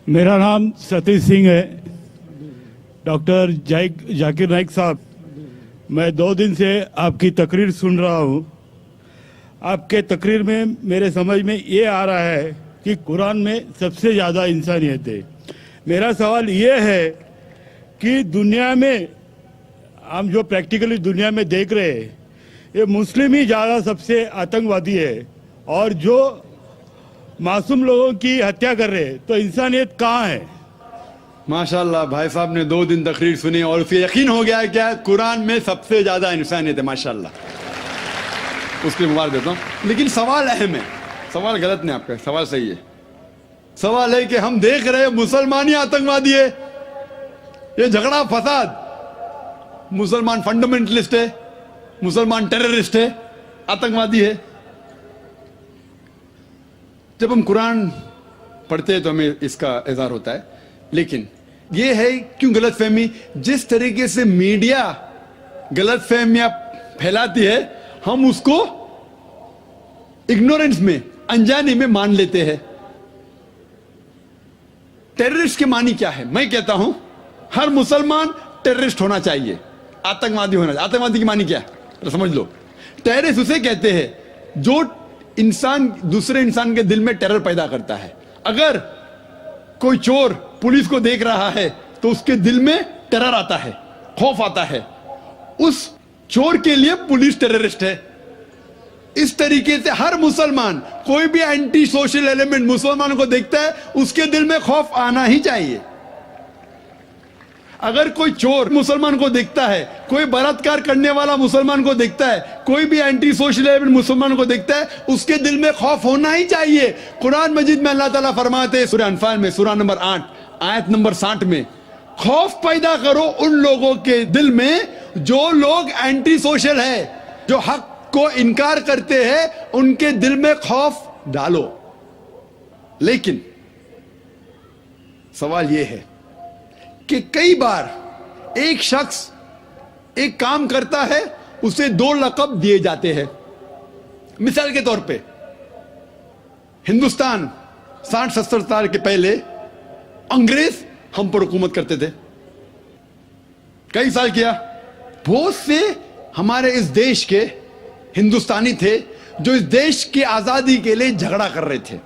मेरा नाम सतीश सिंह है। डॉक्टर जाकिर नाइक साहब, मैं 2 दिन से आपकी तकरीर सुन रहा हूँ। आपके तकरीर में मेरे समझ में ये आ रहा है कि कुरान में सबसे ज़्यादा इंसानियत है। मेरा सवाल ये है कि दुनिया में हम जो प्रैक्टिकली दुनिया में देख रहे हैं, ये मुस्लिम ही ज़्यादा सबसे आतंकवादी है और जो मासूम लोगों की हत्या कर रहे हैं, तो इंसानियत कहाँ है? माशाल्लाह, भाई साहब ने 2 दिन तकरीर सुनी और उसे यकीन हो गया है क्या कुरान में सबसे ज्यादा इंसानियत है। माशाल्लाह, उसके मुबारक देता हूँ। लेकिन सवाल अहम है, सवाल गलत नहीं, आपका सवाल सही है। सवाल है कि हम देख रहे हैं मुसलमान ही आतंकवादी है। ये झगड़ा फसाद, मुसलमान फंडामेंटलिस्ट है, मुसलमान टेररिस्ट है, आतंकवादी है। जब हम कुरान पढ़ते हैं तो हमें इसका इज़हार होता है। लेकिन ये है क्यों गलतफहमी, जिस तरीके से मीडिया गलतफहमियां फैलाती है, हम उसको इग्नोरेंस में, अनजाने में मान लेते हैं। टेररिस्ट के मानी क्या है? मैं कहता हूं हर मुसलमान टेररिस्ट होना चाहिए, आतंकवादी होना चाहिए। आतंकवादी की मानी क्या है तो समझ लो। टेररिस्ट उसे कहते हैं जो इंसान दूसरे इंसान के दिल में टेरर पैदा करता है। अगर कोई चोर पुलिस को देख रहा है तो उसके दिल में टेरर आता है, खौफ आता है। उस चोर के लिए पुलिस टेररिस्ट है। इस तरीके से हर मुसलमान, कोई भी एंटी सोशल एलिमेंट मुसलमानों को देखता है, उसके दिल में खौफ आना ही चाहिए। अगर कोई चोर मुसलमान को देखता है, कोई बलात्कार करने वाला मुसलमान को देखता है, कोई भी एंटी सोशल एलिमेंट मुसलमान को देखता है, उसके दिल में खौफ होना ही चाहिए। कुरान मजीद में अल्लाह ताला फरमाते हैं सूरह अनफाल में, सूरह नंबर 8 आयत नंबर 60 में, खौफ पैदा करो उन लोगों के दिल में जो लोग एंटी सोशल है, जो हक को इनकार करते हैं, उनके दिल में खौफ डालो। लेकिन सवाल यह है कि कई बार एक शख्स एक काम करता है, उसे 2 लक़ब दिए जाते हैं। मिसाल के तौर पे हिंदुस्तान 60-70 साल के पहले अंग्रेज हम पर हुकूमत करते थे। कई साल किया। बहुत से हमारे इस देश के हिंदुस्तानी थे जो इस देश की आजादी के लिए झगड़ा कर रहे थे।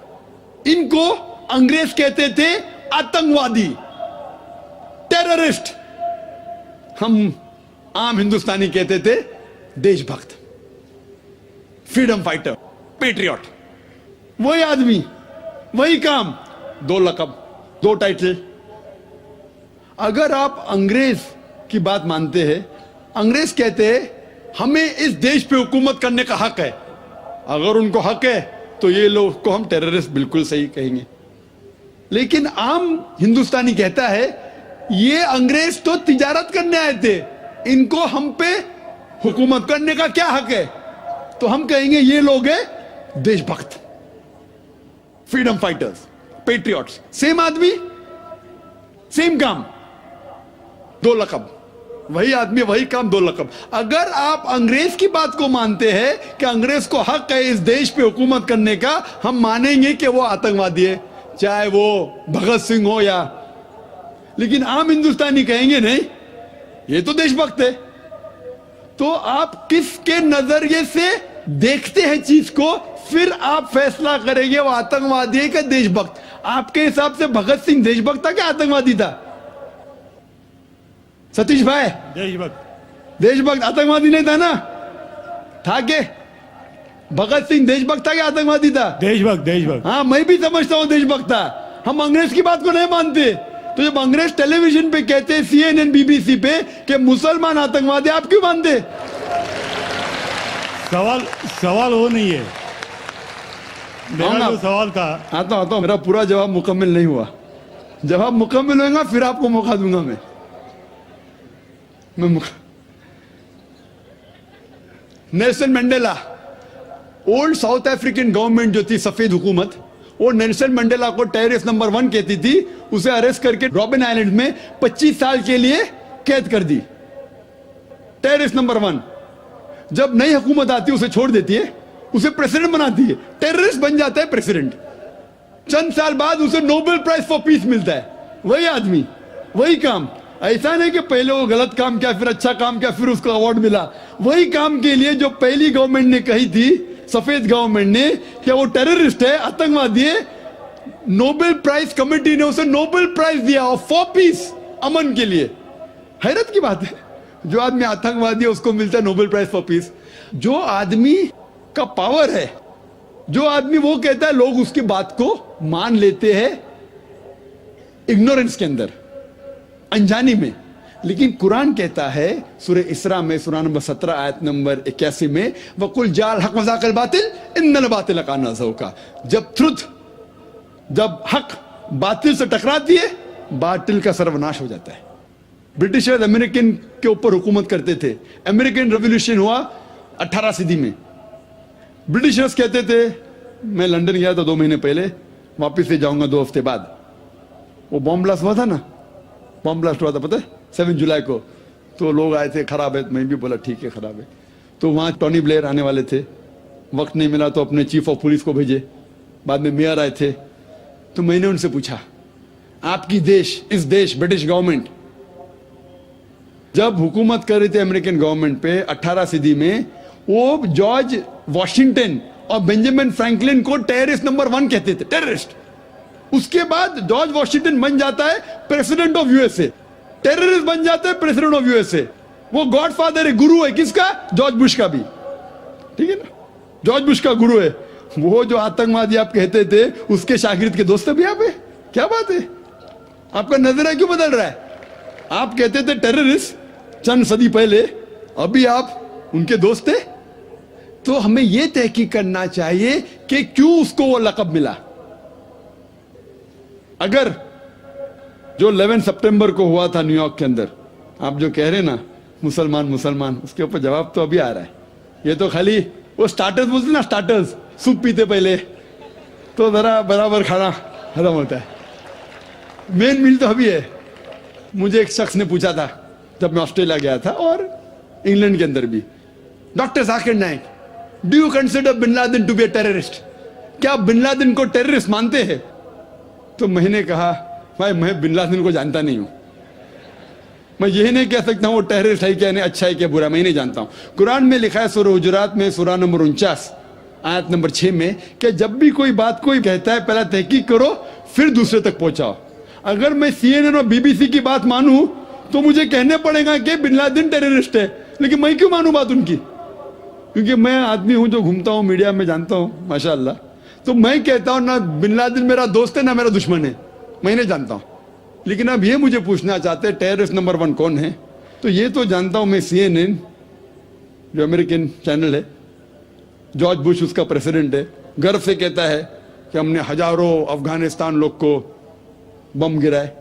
इनको अंग्रेज कहते थे आतंकवादी, टेररिस्ट। हम आम हिंदुस्तानी कहते थे देशभक्त, फ्रीडम फाइटर, पेट्रियट। वही आदमी, वही काम, 2 लक़ब, 2 टाइटल। अगर आप अंग्रेज की बात मानते हैं, अंग्रेज कहते हैं हमें इस देश पे हुकूमत करने का हक है। अगर उनको हक है तो ये लोग को हम टेररिस्ट बिल्कुल सही कहेंगे। लेकिन आम हिंदुस्तानी कहता है ये अंग्रेज तो तिजारत करने आए थे, इनको हम पे हुकूमत करने का क्या हक है? तो हम कहेंगे ये लोग हैं देशभक्त, फ्रीडम फाइटर्स, पेट्रियट्स। सेम आदमी, सेम काम, 2 लक़ब। वही आदमी, वही काम, 2 लक़ब। अगर आप अंग्रेज की बात को मानते हैं कि अंग्रेज को हक है इस देश पे हुकूमत करने का, हम मानेंगे कि वो आतंकवादी है, चाहे वो भगत सिंह हो या। लेकिन आम हिंदुस्तानी कहेंगे नहीं, ये तो देशभक्त है। तो आप किसके नजरिए से देखते हैं चीज को, फिर आप फैसला करेंगे वो आतंकवादी है कि देशभक्त। आपके हिसाब से भगत सिंह देशभक्त था क्या आतंकवादी था? सतीश भाई, देशभक्त। देशभक्त, आतंकवादी नहीं था ना? था के भगत सिंह देशभक्त था क्या आतंकवादी था? देशभक्त, देशभक्त। हाँ, मैं भी समझता हूं देशभक्त था। हम अंग्रेज की बात को नहीं मानते। तो जब अंग्रेज टेलीविजन पे कहते हैं, CNN, BBC पे, कि मुसलमान आतंकवादी, आप क्यों मानते? सवाल वो नहीं है। मेरा जो सवाल था, आता हूं, मेरा पूरा जवाब मुकम्मल नहीं हुआ। जवाब मुकम्मल होगा फिर आपको मौका दूंगा मैं Nelson Mandela, old south African government जो थी, सफेद हुकूमत, वो नेल्सन मंडेला को टेररिस्ट नंबर 1 कहती थी। उसे अरेस्ट करके रॉबिन आइलैंड में 25 साल के लिए कैद कर दी। Terrorist number 1। जब नई हुकूमत आती है उसे छोड़ देती है, उसे प्रेसिडेंट बनाती है। टेररिस्ट बन जाता है प्रेसिडेंट। चंद साल बाद उसे नोबेल प्राइज फॉर पीस मिलता है, वही आदमी, वही काम। ऐसा नहीं कि पहले वो गलत काम किया, फिर अच्छा काम किया, फिर उसको अवार्ड मिला। वही काम के लिए जो पहली गवर्नमेंट ने कही थी, सफेद गवर्नमेंट ने, कि वो टेररिस्ट है, आतंकवादी है, नोबेल प्राइज कमेटी ने उसे नोबेल प्राइज दिया फॉर पीस, अमन के लिए। हैरत की बात है, जो आदमी आतंकवादी है उसको मिलता है नोबेल प्राइज फॉर पीस। जो आदमी का पावर है, जो आदमी वो कहता है, लोग उसकी बात को मान लेते हैं इग्नोरेंस के अंदर, अनजानी में। लेकिन कुरान कहता है सूरह इसरा में, सूरह नंबर 17 आयत नंबर 81 में, वकुल जाल हक मजाकल बातिल इन्नल बातिल काना ज़ौका। जब हक बातिल से टकराती है, बातिल का सर्वनाश हो जाता है। ब्रिटिशर्स अमेरिकन के ऊपर हुकूमत करते थे। अमेरिकन रेवोल्यूशन हुआ 18 सदी में। ब्रिटिशर्स कहते थे, मैं लंदन गया था 2 महीने पहले, वापस से जाऊंगा 2 हफ्ते बाद। वो बॉम्ब ब्लास्ट हुआ था ना, बॉम्ब ब्लास्ट हुआ था, पता है, 7 जुलाई को। तो लोग आए थे, खराब है, मैं भी बोला ठीक है खराब है। तो वहां टोनी ब्लेयर आने वाले थे, वक्त नहीं मिला तो अपने चीफ ऑफ पुलिस को भेजे, बाद में मेयर आए थे। तो मैंने उनसे पूछा, आपकी देश, इस देश ब्रिटिश गवर्नमेंट जब हुकूमत कर रही थी अमेरिकन गवर्नमेंट पे 18 सदी में, वो जॉर्ज वॉशिंगटन और बेंजामिन फ्रैंकलिन को टेररिस्ट नंबर 1 कहते थे, टेररिस्ट। उसके बाद जॉर्ज वॉशिंगटन बन जाता है प्रेसिडेंट ऑफ यूएसए, टेररिस्ट बन जाता है प्रेसिडेंट ऑफ यूएसए। वो गॉडफादर है, गुरु है, किसका? जॉर्ज बुश का भी, ठीक है ना, जॉर्ज बुश का गुरु है। वो जो आतंकवादी आप कहते थे, उसके शागिर्द के दोस्त भी आप है। क्या बात है, आपका नजरिया क्यों बदल रहा है? आप कहते थे टेररिस्ट चंद सदी पहले, अभी आप उनके दोस्त थे। तो हमें यह तहकीक करना चाहिए कि क्यों उसको वो लक़ब मिला। अगर जो 11 सितंबर को हुआ था न्यूयॉर्क के अंदर, आप जो कह रहे ना मुसलमान मुसलमान, उसके ऊपर जवाब तो अभी आ रहा है। ये तो खाली वो स्टार्टर्स बोलते ना, स्टार्टर्स, सूप पीते पहले तो जरा बराबर खाना खत्म होता है। मेन मील तो अभी है। मुझे एक शख्स ने पूछा था जब मैं ऑस्ट्रेलिया गया था, और इंग्लैंड के अंदर भी, doctor Zakir Naik, do you consider bin Laden to be a terrorist? क्या आप बिन लादेन को टेररिस्ट मानते हैं? तो मैंने कहा, भाई मैं बिन लादेन को जानता नहीं हूं, मैं यही नहीं कह सकता हूं वो टेररिस्ट है क्या नहीं, अच्छा है क्या बुरा, मैं नहीं जानता हूं। कुरान में लिखा है सूरह हुजुरात में, सूरह नंबर 49 आयत नंबर 6 में, कि जब भी कोई बात कोई कहता है, पहला तहकीक करो, फिर दूसरे तक पहुंचाओ। अगर मैं CNN और BBC की बात मानूं तो मुझे कहने पड़ेगा कि बिन लादेन टेररिस्ट है, लेकिन मैं क्यों मानूं बात उनकी? क्योंकि मैं आदमी हूं जो घूमता हूं मीडिया में, जानता हूं माशाअल्लाह। तो मैं कहता हूं ना बिन लादेन मेरा दोस्त है ना मेरा दुश्मन है, मैं नहीं जानता हूं। लेकिन अब ये मुझे पूछना चाहते हैं टेररिस्ट नंबर 1 कौन है, तो ये तो जानता हूं मैं, CNN जो अमेरिकन चैनल है, जॉर्ज बुश उसका प्रेसिडेंट है, गर्व से कहता है कि हमने हजारों अफगानिस्तान लोग को बम गिराए,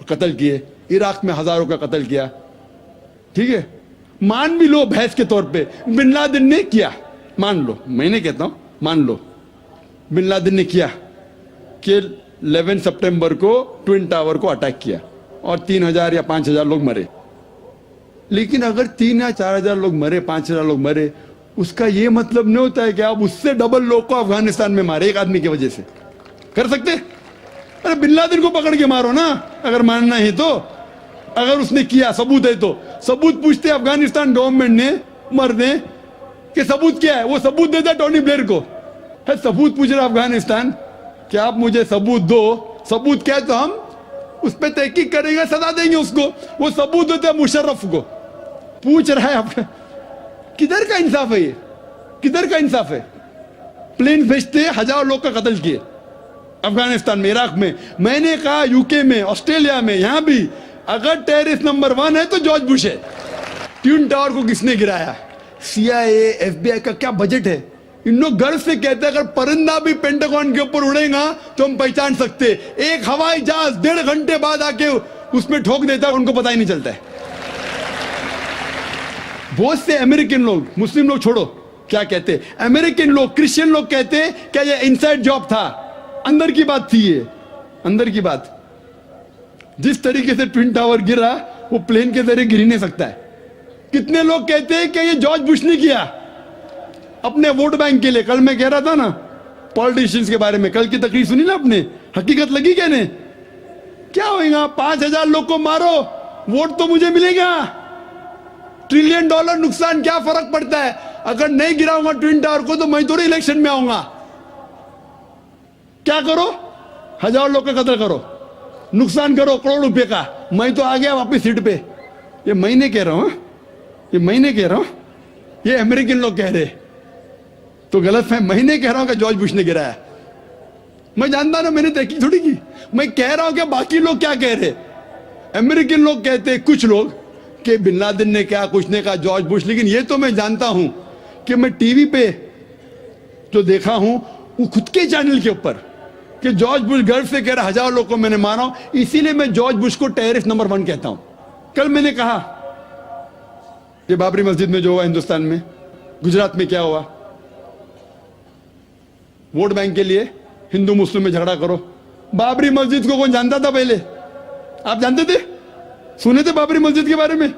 कत्ल किए, इराक में हजारों का कत्ल किया। ठीक है, मान भी लो बहस के तौर पे बिन लादेन ने किया, मान लो, मैं नहीं कहता हूं, मान लो बिन लादेन ने किया कि 11 सितंबर को ट्विन टावर को अटैक किया और 3000 या 5000 लोग मरे। लेकिन अगर 3 या 4000 लोग मरे, 5000 लोग मरे, उसका यह मतलब नहीं होता है कि आप उससे डबल लोग को अफगानिस्तान में मारे एक आदमी की वजह से। कर सकते? अरे बिन लादेन को पकड़ के मारो ना, अगर मानना है तो। अगर उसने किया, सबूत है तो सबूत पूछते अफगानिस्तान गवर्नमेंट ने, मरने कि सबूत क्या है, वो सबूत देता टोनी ब्लेयर को। है सबूत पूछ रहा अफगानिस्तान कि आप मुझे सबूत दो, सबूत क्या है तो हम उस पर तहकीक करेंगे, सजा देंगे उसको। वो सबूत देता मुशर्रफ को, पूछ रहा है आपका, किधर का इंसाफ है ये? किधर का इंसाफ है? प्लेन भेजते हजारों लोग का कत्ल किए अफगानिस्तान में, इराक में। मैंने कहा यूके में, ऑस्ट्रेलिया में, यहां भी अगर टेररिस्ट नंबर 1 है तो जॉर्ज बुश है। ट्विन टावर को किसने गिराया? CIA, FBI का क्या बजट है? इन लोग गर्व से कहते हैं अगर परिंदा भी पेंटागन के ऊपर उड़ेगा तो हम पहचान सकते। एक हवाई जहाज 1.5 घंटे बाद आके उसमें ठोक देता है, उनको पता ही नहीं चलता है। बहुत से अमेरिकन लोग, मुस्लिम लोग छोड़ो, क्या कहते, अमेरिकन लोग, क्रिश्चियन लोग कहते क्या ये इनसाइड जॉब था, अंदर की बात थी, ये अंदर की बात। जिस तरीके से ट्विन टावर गिरा वो प्लेन के जरिए गिर ही नहीं सकता है। कितने लोग कहते हैं कि ये जॉर्ज बुश ने किया अपने वोट बैंक के लिए। कल मैं कह रहा था ना, पॉलिटिशियंस के बारे में कल की तकरीर सुनी ना आपने, हकीकत लगी कहने? क्या होगा? 5,000 लोग को मारो, वोट तो मुझे मिलेगा। $1 ट्रिलियन नुकसान, क्या फर्क पड़ता है? अगर नहीं गिराऊंगा ट्विन टावर को तो मैं थोड़ी इलेक्शन में आऊंगा। क्या करो? 1,000 लोग का कत्ल करो, नुकसान करो करोड़ रुपए का, मैं तो आ गया वापस सीट पे। ये मैं नहीं कह रहा हूं, ये मैं नहीं कह रहा हूं, ये अमेरिकन लोग कह रहे। तो गलत है, मैं नहीं कह रहा हूं कि जॉर्ज बुश ने गिराया। मैं जानता ना, मैंने तहकीक थोड़ी की। मैं कह रहा हूं कि बाकी लोग क्या कह रहे। अमेरिकन लोग कहते हैं, कुछ लोग, कि बिन लादेन ने क्या कुछ ने कहा, जॉर्ज बुश। लेकिन ये तो मैं जानता हूं कि मैं टीवी पे जो देखा हूं वो खुद के चैनल के ऊपर कि जॉर्ज बुश गर्व से कह रहा 1,000 लोग को मैंने मारा हूं, इसीलिए मैं जॉर्ज बुश को टेररिस्ट नंबर 1 कहता हूं। कल मैंने कहा कि बाबरी मस्जिद में जो हुआ हिंदुस्तान में, गुजरात में क्या हुआ, वोट बैंक के लिए हिंदू मुस्लिम में झगड़ा करो। बाबरी मस्जिद को कौन जानता था पहले? आप जानते थे? सुने थे बाबरी मस्जिद के बारे में?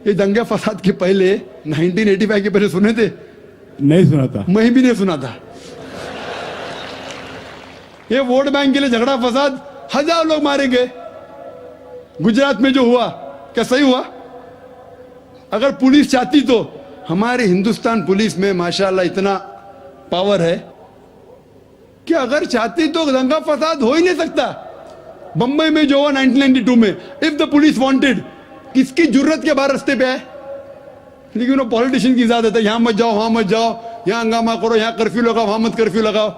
ये दंगे फसाद के पहले 1985 के पहले सुने थे? नहीं सुना था। मैं भी नहीं सुना था। ये वोट बैंक के लिए झगड़ा फसाद, 1,000 लोग मारे गए। गुजरात में जो हुआ क्या सही हुआ? अगर पुलिस चाहती तो, हमारे हिंदुस्तान पुलिस में माशाल्लाह इतना पावर है कि अगर चाहती तो दंगा फसाद हो ही नहीं सकता। बंबई में जो हुआ 1992 में, इफ द पुलिस वांटेड, किसकी जरूरत के बाहर रास्ते पे है? लेकिन वो पॉलिटिशियन की इजाजत है, यहां मत जाओ वहां मत जाओ, यहां हंगामा करो, यहां कर्फ्यू लगाओ वहां मत कर्फ्यू लगाओ,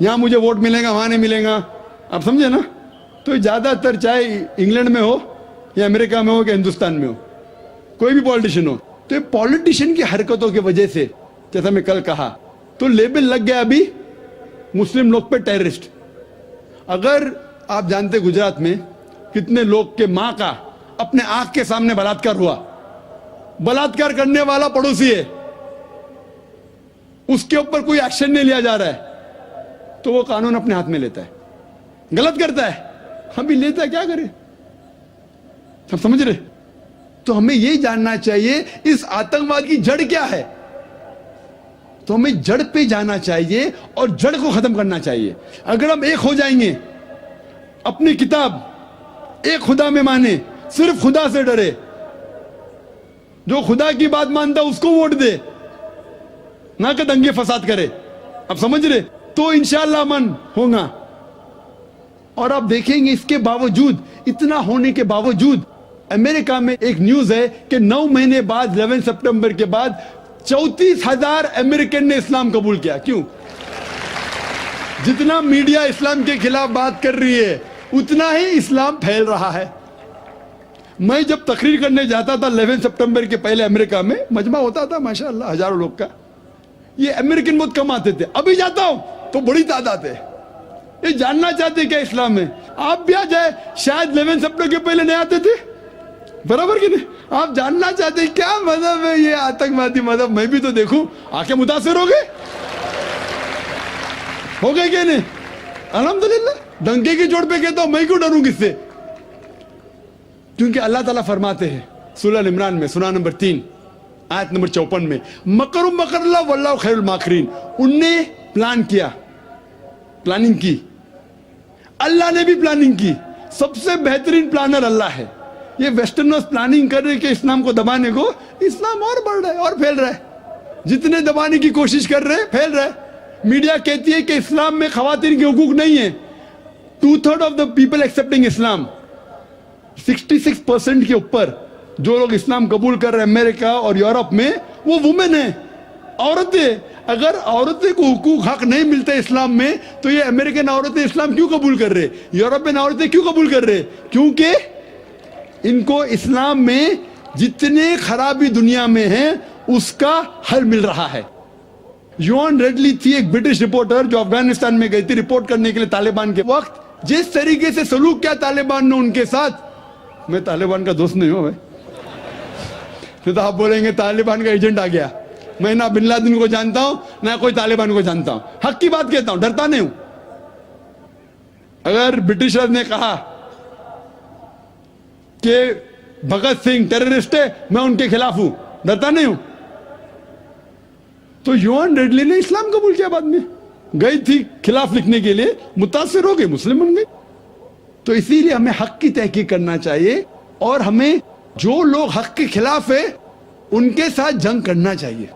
यहां मुझे वोट मिलेगा वहां नहीं मिलेगा। आप समझे ना? तो ज्यादातर चाहे इंग्लैंड में हो या अमेरिका में हो या हिंदुस्तान में हो, कोई भी पॉलिटिशियन हो, तो ये पॉलिटिशियन की हरकतों की वजह से, जैसा मैं कल कहा, तो लेबल लग गया अभी मुस्लिम लोग पे टेररिस्ट। अगर आप जानते गुजरात में कितने लोग के मां का अपने आंख के सामने बलात्कार हुआ, बलात्कार करने वाला पड़ोसी है, उसके ऊपर कोई एक्शन नहीं लिया जा रहा है, तो वो कानून अपने हाथ में लेता है, गलत करता है, हम भी लेता है, क्या करे? सब समझ रहे? तो हमें यही जानना चाहिए इस आतंकवाद की जड़ क्या है। तो हमें जड़ पे जाना चाहिए और जड़ को खत्म करना चाहिए। अगर हम एक हो जाएंगे, अपनी किताब एक खुदा में माने, सिर्फ खुदा से डरे, जो खुदा की बात मानता उसको वोट दे, ना कि दंगे फसाद करे, आप समझ रहे? तो इंशाअल्लाह अमन होगा। और आप देखेंगे इसके बावजूद, इतना होने के बावजूद, अमेरिका में एक न्यूज है कि 9 महीने बाद 11 सितंबर के बाद 34,000 अमेरिकन ने इस्लाम कबूल किया। क्यों? जितना मीडिया इस्लाम के खिलाफ बात कर रही है, उतना ही इस्लाम फैल रहा है। मैं जब तकरीर करने जाता था 11 सितंबर के पहले अमेरिका में, मजमा होता था माशाअल्लाह हजारों लोग का, ये अमेरिकन बहुत कम आते थे। अभी जाता हूं तो बड़ी तादाद है। ये जानना चाहते क्या इस्लाम में? आप भी आ जाए, शायद 11 सितंबर के पहले नहीं आते थे, बराबर कि नहीं? आप जानना चाहते क्या मजहब है ये आतंकवादी मजहब, मैं भी तो देखूं। आंखें मुतासिर हो गए क्या नहीं? अल्हम्दुलिल्लाह। डंके की चोट पे कहता हूं, मैं क्यों डरूं किससे? क्योंकि अल्लाह ताला फरमाते हैं सूरह इमरान में, सूरा नंबर 3 आयत नंबर 54 में, मकरुम मकरल्लाह वल्लाहु खैरुल माकिरीन। उनने प्लान किया, प्लानिंग की, अल्लाह ने भी प्लानिंग की। सबसे बेहतरीन प्लानर अल्लाह है। ये वेस्टर्नर्स प्लानिंग कर रहे हैं कि इस्लाम को दबाने को, इस्लाम और बढ़ रहा है और फैल रहा है। जितने दबाने की कोशिश कर रहे हैं, फैल रहा है। मीडिया कहती है कि इस्लाम में खवातीन के हुकूक नहीं है। 2/3 ऑफ द पीपल एक्सेप्टिंग इस्लाम, 66% के ऊपर जो लोग इस्लाम कबूल कर रहे हैं अमेरिका और यूरोप में, वो वुमेन है, औरतें। अगर औरतें को हुकूक हक नहीं मिलते इस्लाम में, तो ये अमेरिकन औरतें इस्लाम क्यों कबूल कर रहे, यूरोपियन औरतें क्यों कबूल कर रहे? क्योंकि इनको इस्लाम में जितने खराबी दुनिया में है उसका हल मिल रहा है। योन रेडली थी एक ब्रिटिश रिपोर्टर जो अफगानिस्तान में गई थी रिपोर्ट करने के लिए तालिबान के वक्त। जिस तरीके से सलूक किया तालिबान ने उनके साथ, मैं तालिबान का दोस्त नहीं हूं भाई, तो आप बोलेंगे तालिबान का एजेंट आ गया। मैं ना बिन लादेन को जानता हूं ना कोई तालिबान को जानता हूं, हक की बात कहता हूं, डरता नहीं हूं। अगर ब्रिटिशर्स ने कहा कि भगत सिंह टेररिस्ट है, मैं उनके खिलाफ हूं, डरता नहीं हूं। तो योन रेडली ने इस्लाम कबूल किया बाद में। गई थी खिलाफ लिखने के लिए, मुतासिर हो गई, मुस्लिम बन गई। तो इसीलिए हमें हक की तहकीक करना चाहिए और हमें जो लोग हक के खिलाफ है उनके साथ जंग करना चाहिए,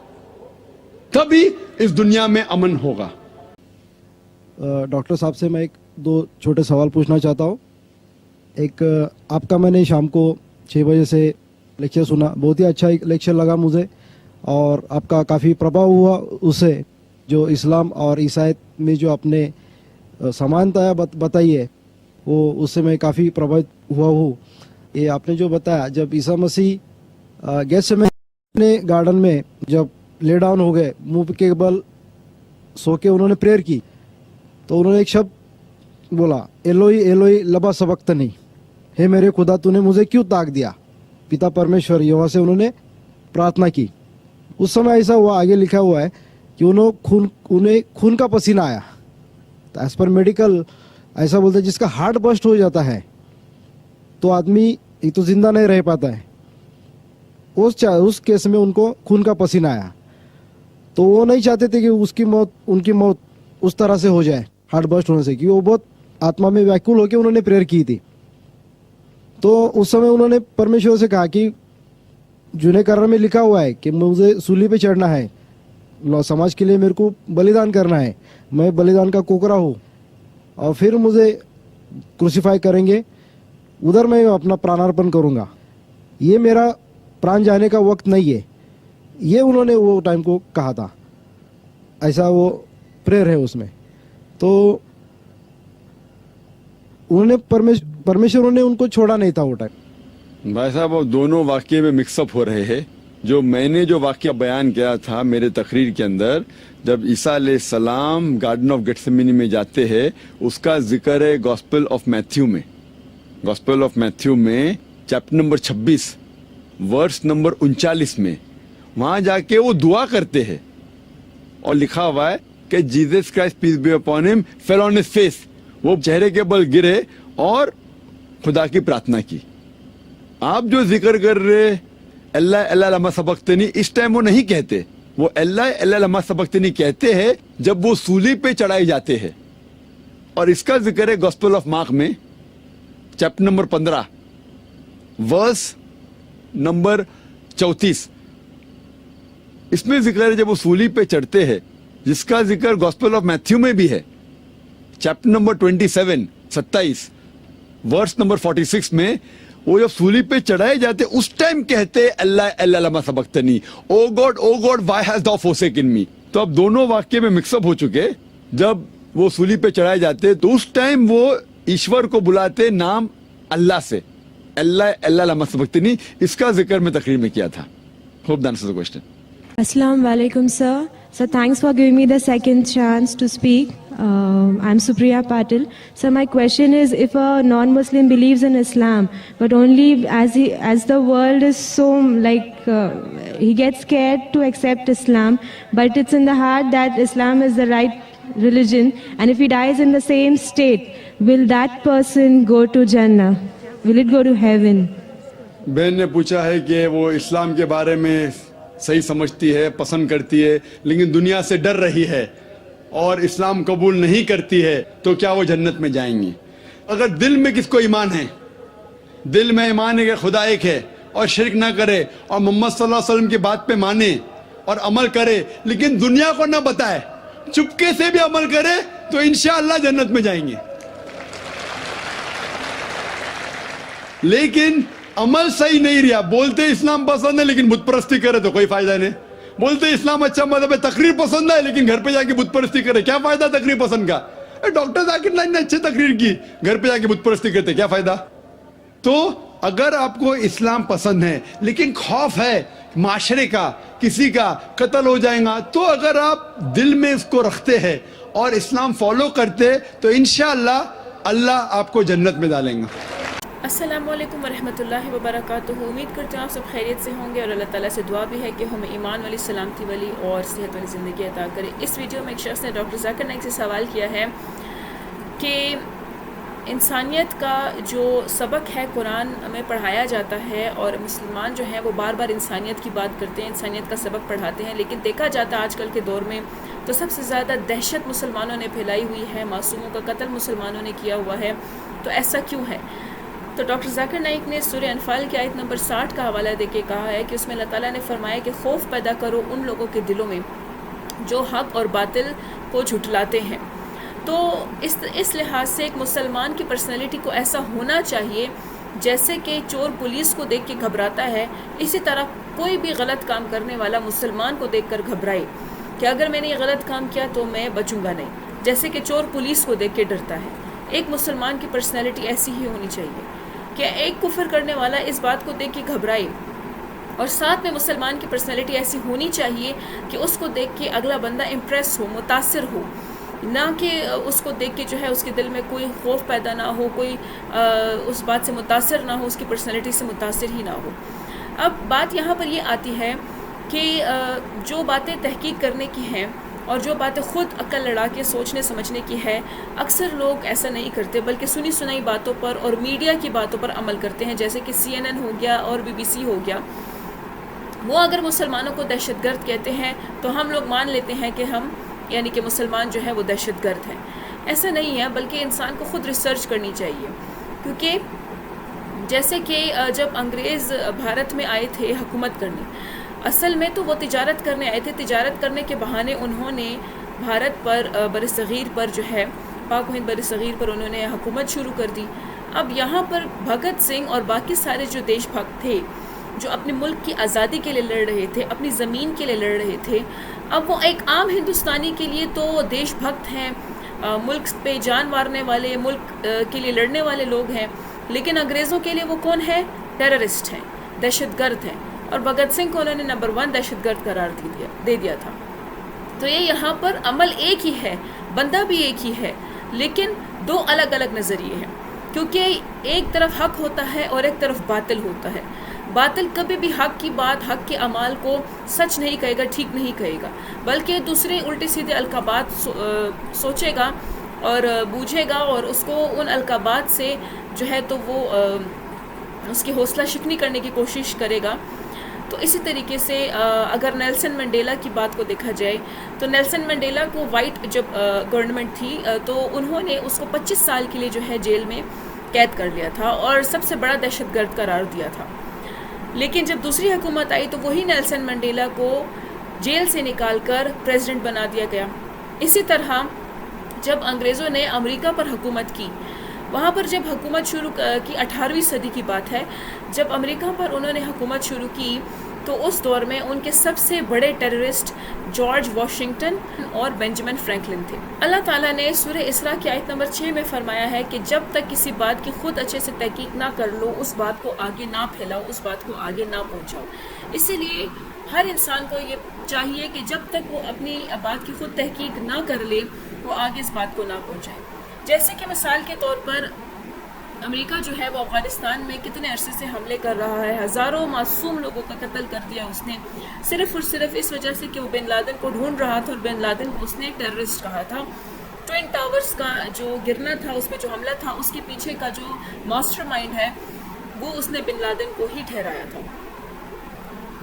तभी इस दुनिया में अमन होगा। डॉक्टर साहब से मैं दो छोटे सवाल पूछना चाहता हूँ। एक, आपका मैंने शाम को 6 बजे से लेक्चर सुना, बहुत ही अच्छा एक लेक्चर लगा मुझे, और आपका काफ़ी प्रभाव हुआ उससे। जो इस्लाम और ईसाईयत में जो आपने समानता बताई है, वो उससे मैं काफ़ी प्रभावित हुआ हूँ। ये आपने जो बताया, जब ईसा मसीह गेत्सेमनी गार्डन में जब ले डाउन हो गए, मुंह के बल सो के उन्होंने प्रेयर की, तो उन्होंने एक शब्द बोला, एलोई एलोई लबा सबक्तनी, हे मेरे खुदा तूने मुझे क्यों ताक दिया। पिता परमेश्वर यहोवा से उन्होंने प्रार्थना की। उस समय ऐसा हुआ, आगे लिखा हुआ है कि उन्हें खून का पसीना आया। तो एज पर मेडिकल ऐसा बोलते हैं, जिसका हार्ट बस्ट हो जाता है तो आदमी एक तो जिंदा नहीं रह पाता है। उस केस में उनको खून का पसीना आया, तो वो नहीं चाहते थे कि उनकी मौत उस तरह से हो जाए, हार्ट बस्ट होने से, क्योंकि वो बहुत आत्मा में व्याकुल होकर उन्होंने प्रेयर की थी। तो उस समय उन्होंने परमेश्वर से कहा कि जूने करार में लिखा हुआ है कि मुझे सूली पे चढ़ना है, समाज के लिए मेरे को बलिदान करना है, मैं बलिदान का कोकरा हूँ, और फिर मुझे क्रूसीफाई करेंगे, उधर मैं अपना प्राणार्पण करूँगा, ये मेरा प्राण जाने का वक्त नहीं है। ये उन्होंने वो टाइम को कहा था, ऐसा वो प्रेयर है उसमें। तो उन्होंने परमेश्वर ने उनको छोड़ा नहीं था वो टाइम। भाई साहब, वो दोनों वाक्य में मिक्सअप हो रहे हैं। जो मैंने जो वाक्य बयान किया था मेरे तकरीर के अंदर, जब ईसा अलैहिस्सलाम गार्डन ऑफ गेत्सेमनी में जाते हैं, उसका जिक्र है गॉस्पेल ऑफ मैथ्यू में। गॉस्पेल ऑफ मैथ्यू में चैप्टर नंबर 26 वर्स नंबर 39 में, वहां जाके वो दुआ करते हैं और लिखा हुआ है कि Jesus Christ peace be upon him fell on his face, वो चेहरे के बल गिरे और खुदा की प्रार्थना की। आप जो जिक्र कर रहे अल्लाह अल्लाह लम्मा सबक्तनी, इस टाइम वो नहीं कहते, वो अल्लाह अल्लाह लम्मा सबक्तनी कहते हैं जब वो सूली पे चढ़ाए जाते हैं। और इसका जिक्र है गॉस्पेल ऑफ मार्क में चैप्टर नंबर 15 वर्स नंबर 34। इसमें जिक्र है जब वो सूली पे चढ़ते हैं, जिसका जिक्र गॉस्पेल ऑफ मैथ्यू में भी है चैप्टर नंबर 27 वर्स नंबर 46 में। वो जब सूली पे चढ़ाए जाते उस टाइम कहते अल्लाह अल्लाह लमा सबक्तनी, O God why has thou forsaken me। तो अब दोनों वाक्य में मिक्सअप हो चुके। जब वो सूली पे चढ़ाए जाते तो उस टाइम वो ईश्वर को बुलाते नाम अल्लाह से, अल्लाह अल्लाह लमा सबक्तनी। इसका जिक्र मैं तकरीर में किया था। Hope that answers the question. Assalamu alaikum, sir. So thanks for giving me the second chance to speak. I'm Supriya Patil. So my question is, if a non-Muslim believes in Islam, but only as the world is so he gets scared to accept Islam, but it's in the heart that Islam is the right religion, and if he dies in the same state, will that person go to Jannah? Will it go to heaven? बहन ने पूछा है कि वो इस्लाम के बारे में सही समझती है, पसंद करती है, लेकिन दुनिया से डर रही है और इस्लाम कबूल नहीं करती है, तो क्या वो जन्नत में जाएंगी? अगर दिल में किसको ईमान है, दिल में ईमान है कि खुदा एक है और शिरक ना करे और मोहम्मद सल्लल्लाहु अलैहि वसल्लम की बात पे माने और अमल करे, लेकिन दुनिया को ना बताए, चुपके से भी अमल करे, तो इंशाअल्लाह जन्नत में जाएंगे। लेकिन अमल सही नहीं रहा, बोलते इस्लाम पसंद है लेकिन बुत परस्ती करे तो कोई फायदा नहीं। बोलते इस्लाम अच्छा मजहब है, तकरीर पसंद है, लेकिन घर पे जाके बुत परस्ती करे, क्या फायदा तकरीर पसंद का? डॉक्टर जाकिर नाइक ने अच्छी तकरीर की, घर पे जाके बुत परस्ती करते, क्या फायदा? तो अगर आपको इस्लाम पसंद है लेकिन खौफ है माशरे का, किसी का कत्ल हो जाएगा, तो अगर आप दिल में इसको रखते हैं और इस्लाम फॉलो करते, तो इंशाअल्लाह अल्लाह आपको जन्नत में डालेंगे। अस्सलामु अलैकुम वरहमतुल्लाहि वबरकातुहू। उम्मीद करते हैं आप सब खैरियत से होंगे और अल्लाह ताला से दुआ भी है कि हमें ईमान वाली, सलामती वाली और सेहत वाली ज़िंदगी अता करे। इस वीडियो में एक शख्स ने डॉक्टर जाकिर नाइक से सवाल किया है कि انسانیت کا جو سبق ہے قرآن میں پڑھایا جاتا ہے، اور مسلمان جو ہیں وہ بار بار انسانیت کی بات کرتے ہیں، انسانیت کا سبق پڑھاتے ہیں، لیکن دیکھا جاتا ہے آج کل کے دور میں تو سب سے زیادہ دہشت مسلمانوں نے پھیلائی ہوئی ہے، معصوموں کا قتل مسلمانوں نے کیا ہوا ہے. تو ایسا کیوں ہے؟ تو ڈاکٹر ذاکر نائک نے سورہ انفال کی آیت نمبر 60 کا حوالہ دے کے کہا ہے کہ اس میں اللہ تعالیٰ نے فرمایا کہ خوف پیدا کرو ان لوگوں کے دلوں میں جو حق اور باطل کو جھٹلاتے ہیں. تو اس لحاظ سے ایک مسلمان کی پرسنالٹی کو ایسا ہونا چاہیے جیسے کہ چور پولیس کو دیکھ کے گھبراتا ہے، اسی طرح کوئی بھی غلط کام کرنے والا مسلمان کو دیکھ کر گھبرائے کہ اگر میں نے یہ غلط کام کیا تو میں بچوں گا نہیں، جیسے کہ چور پولیس کو دیکھ کے ڈرتا ہے. ایک مسلمان کی پرسنالٹی ایسی ہی ہونی چاہیے کہ ایک کفر کرنے والا اس بات کو دیکھ کے گھبرائے، اور ساتھ میں مسلمان کی پرسنالٹی ایسی ہونی چاہیے کہ اس کو دیکھ کے اگلا بندہ امپریس ہو، متاثر ہو، نہ کہ اس کو دیکھ کے جو ہے اس کے دل میں کوئی خوف پیدا نہ ہو، کوئی اس بات سے متاثر نہ ہو، اس کی پرسنالٹی سے متاثر ہی نہ ہو. اب بات یہاں پر یہ آتی ہے کہ جو باتیں تحقیق کرنے کی ہیں اور جو باتیں خود عقل لڑا کے سوچنے سمجھنے کی ہے، اکثر لوگ ایسا نہیں کرتے بلکہ سنی سنائی باتوں پر اور میڈیا کی باتوں پر عمل کرتے ہیں، جیسے کہ CNN ہو گیا اور BBC ہو گیا. وہ اگر مسلمانوں کو دہشت گرد کہتے ہیں تو ہم لوگ مان لیتے ہیں کہ ہم یعنی کہ مسلمان جو ہے وہ دہشت گرد ہیں. ایسا نہیں ہے، بلکہ انسان کو خود ریسرچ کرنی چاہیے، کیونکہ جیسے کہ جب انگریز بھارت میں آئے تھے حکومت کرنے، اصل میں تو وہ تجارت کرنے آئے تھے. تجارت کرنے کے بہانے انہوں نے بھارت پر بر صغیر پر جو ہے پاک و ہند بر صغیر پر انہوں نے حکومت شروع کر دی. اب یہاں پر بھگت سنگھ اور باقی سارے جو دیش بھکت تھے جو اپنے ملک کی آزادی کے لیے لڑ رہے تھے، اپنی زمین کے لیے لڑ رہے تھے، اب وہ ایک عام ہندوستانی کے لیے تو دیش بھکت ہیں، ملک پہ جان مارنے والے، ملک کے لیے لڑنے والے لوگ ہیں، لیکن انگریزوں کے لیے وہ کون ہے؟ ٹیررسٹ ہیں، دہشت گرد ہیں. اور بھگت سنگھ کو انہوں نے نمبر 1 دہشت گرد قرار دے دیا تھا. تو یہ یہاں پر عمل ایک ہی ہے، بندہ بھی ایک ہی ہے، لیکن دو الگ الگ نظریے ہیں، کیونکہ ایک طرف حق ہوتا ہے اور ایک طرف باطل ہوتا ہے. باطل کبھی بھی حق کی بات، حق کے اعمال کو سچ نہیں کہے گا، ٹھیک نہیں کہے گا، بلکہ دوسرے الٹے سیدھے القابات سوچے گا اور بوجھے گا، اور اس کو ان القابات سے جو ہے تو وہ اس کی حوصلہ شکنی کرنے کی کوشش کرے گا. تو اسی طریقے سے اگر نیلسن منڈیلا کی بات کو دیکھا جائے تو نیلسن منڈیلا کو وائٹ جب گورنمنٹ تھی تو انہوں نے اس کو 25 سال کے لیے جو ہے جیل میں قید کر لیا تھا اور سب سے بڑا دہشت گرد قرار دیا تھا. لیکن جب دوسری حکومت آئی تو وہی نیلسن منڈیلا کو جیل سے نکال کر پریزیڈنٹ بنا دیا گیا. اسی طرح جب انگریزوں نے امریکہ پر حکومت کی، وہاں پر جب حکومت شروع کی، 18ویں صدی کی بات ہے، جب امریکہ پر انہوں نے حکومت شروع کی تو اس دور میں ان کے سب سے بڑے ٹیررسٹ جارج واشنگٹن اور بینجامن فرینکلن تھے. اللہ تعالیٰ نے سورہ اسراء کی آیت نمبر 6 میں فرمایا ہے کہ جب تک کسی بات کی خود اچھے سے تحقیق نہ کر لو، اس بات کو آگے نہ پھیلاؤ، اس بات کو آگے نہ پہنچاؤ. اسی لیے ہر انسان کو یہ چاہیے کہ جب تک وہ اپنی بات کی خود تحقیق نہ کر لے، وہ آگے اس بات کو نہ پہنچائے. جیسے کہ مثال کے طور پر امریکہ جو ہے وہ افغانستان میں کتنے عرصے سے حملے کر رہا ہے، ہزاروں معصوم لوگوں کا قتل کر دیا اس نے، صرف اور صرف اس وجہ سے کہ وہ بن لادن کو ڈھونڈ رہا تھا، اور بن لادن کو اس نے ٹیررسٹ کہا تھا. ٹوئن ٹاورز کا جو گرنا تھا، اس پہ جو حملہ تھا، اس کے پیچھے کا جو ماسٹر مائنڈ ہے وہ اس نے بن لادن کو ہی ٹھہرایا تھا.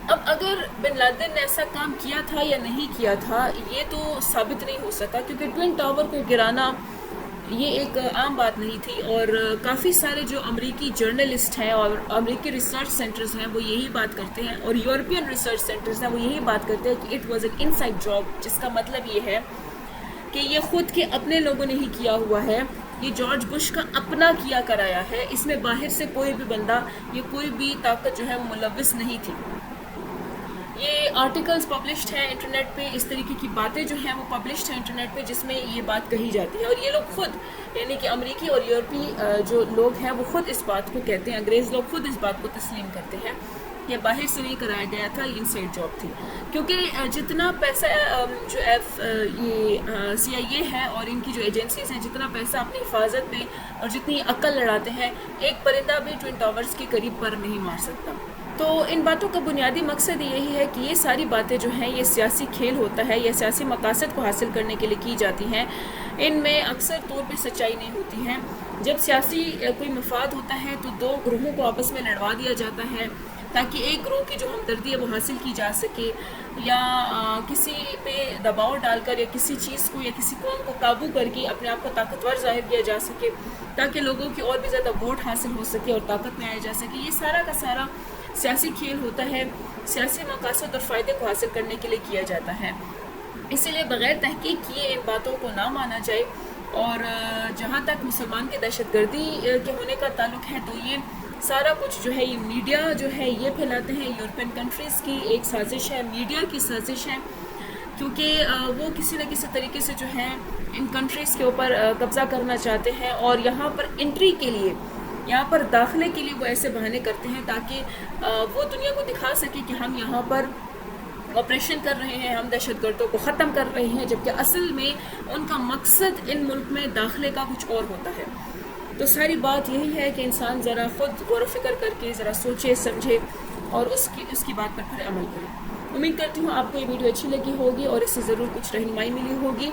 اب اگر بن لادن نے ایسا کام کیا تھا یا نہیں کیا تھا یہ تو ثابت نہیں ہو سکا، کیونکہ ٹوئن ٹاور کو گرانا یہ ایک عام بات نہیں تھی. اور کافی سارے جو امریکی جرنلسٹ ہیں اور امریکی ریسرچ سینٹرز ہیں وہ یہی بات کرتے ہیں، اور یورپین ریسرچ سینٹرز ہیں وہ یہی بات کرتے ہیں کہ it was an inside job, جس کا مطلب یہ ہے کہ یہ خود کے اپنے لوگوں نے ہی کیا ہوا ہے، یہ جارج بش کا اپنا کیا کرایا ہے، اس میں باہر سے کوئی بھی بندہ یا کوئی بھی طاقت جو ہے وہ ملوث نہیں تھی. یہ آرٹیکلز پبلشڈ ہیں انٹرنیٹ پہ، اس طریقے کی باتیں جو ہیں وہ پبلشڈ ہیں انٹرنیٹ پہ جس میں یہ بات کہی جاتی ہے، اور یہ لوگ خود یعنی کہ امریکی اور یورپی جو لوگ ہیں وہ خود اس بات کو کہتے ہیں، انگریز لوگ خود اس بات کو تسلیم کرتے ہیں. یہ باہر سے نہیں کرایا گیا تھا، یہ انسائڈ جاب تھی، کیونکہ جتنا پیسہ جو یہ CIA ہے اور ان کی جو ایجنسیز ہیں جتنا پیسہ اپنی حفاظت پہ اور جتنی عقل لڑاتے ہیں، ایک پرندہ بھی ٹوئن ٹاورز کے قریب پر نہیں مار سکتا. تو ان باتوں کا بنیادی مقصد یہی ہے کہ یہ ساری باتیں جو ہیں یہ سیاسی کھیل ہوتا ہے، یہ سیاسی مقاصد کو حاصل کرنے کے لیے کی جاتی ہیں. ان میں اکثر طور پہ سچائی نہیں ہوتی ہے، جب سیاسی کوئی مفاد ہوتا ہے تو دو گروہوں کو آپس میں لڑوا دیا جاتا ہے تاکہ ایک گروہ کی جو ہمدردی ہے وہ حاصل کی جا سکے، یا کسی پہ دباؤ ڈال کر یا کسی چیز کو یا کسی قوم کو قابو کر کے اپنے آپ کو طاقتور ظاہر کیا جا سکے تاکہ لوگوں کی اور بھی زیادہ ووٹ حاصل ہو سکے اور طاقت میں آیا جا سکے. یہ سارا کا سارا سیاسی کھیل ہوتا ہے، سیاسی مقاصد اور فائدے کو حاصل کرنے کے لیے کیا جاتا ہے. اسی لیے بغیر تحقیق کیے ان باتوں کو نہ مانا جائے. اور جہاں تک مسلمان کے دہشت گردی کے ہونے کا تعلق ہے تو یہ سارا کچھ جو ہے یہ میڈیا جو ہے یہ پھیلاتے ہیں. یورپین کنٹریز کی ایک سازش ہے، میڈیا کی سازش ہے، کیونکہ وہ کسی نہ کسی طریقے سے جو ہے ان کنٹریز کے اوپر قبضہ کرنا چاہتے ہیں اور یہاں پر انٹری کے لیے، یہاں پر داخلے کے لیے وہ ایسے بہانے کرتے ہیں تاکہ وہ دنیا کو دکھا سکے کہ ہم یہاں پر آپریشن کر رہے ہیں، ہم دہشت گردوں کو ختم کر رہے ہیں، جبکہ اصل میں ان کا مقصد ان ملک میں داخلے کا کچھ اور ہوتا ہے. تو ساری بات یہی ہے کہ انسان ذرا خود غور و فکر کر کے ذرا سوچے سمجھے اور اس کی بات پر پھر عمل کرے. امید کرتی ہوں آپ کو یہ ویڈیو اچھی لگی ہوگی اور اس سے ضرور کچھ رہنمائی ملی ہوگی.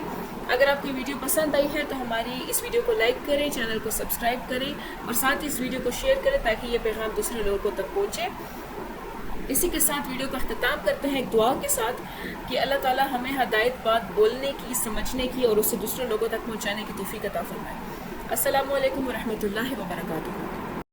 اگر آپ کو یہ ویڈیو پسند آئی ہے تو ہماری اس ویڈیو کو لائک کریں، چینل کو سبسکرائب کریں اور ساتھ ہی اس ویڈیو کو شیئر کریں تاکہ یہ پیغام دوسرے لوگوں تک پہنچے. اسی کے ساتھ ویڈیو کا اختتام کرتے ہیں ایک دعا کے ساتھ کہ اللہ تعالی ہمیں ہدایت بات بولنے کی، سمجھنے کی اور اسے دوسرے لوگوں تک پہنچانے کی توفیق عطا فرمائے. السلام علیکم ورحمۃ اللہ وبرکاتہ.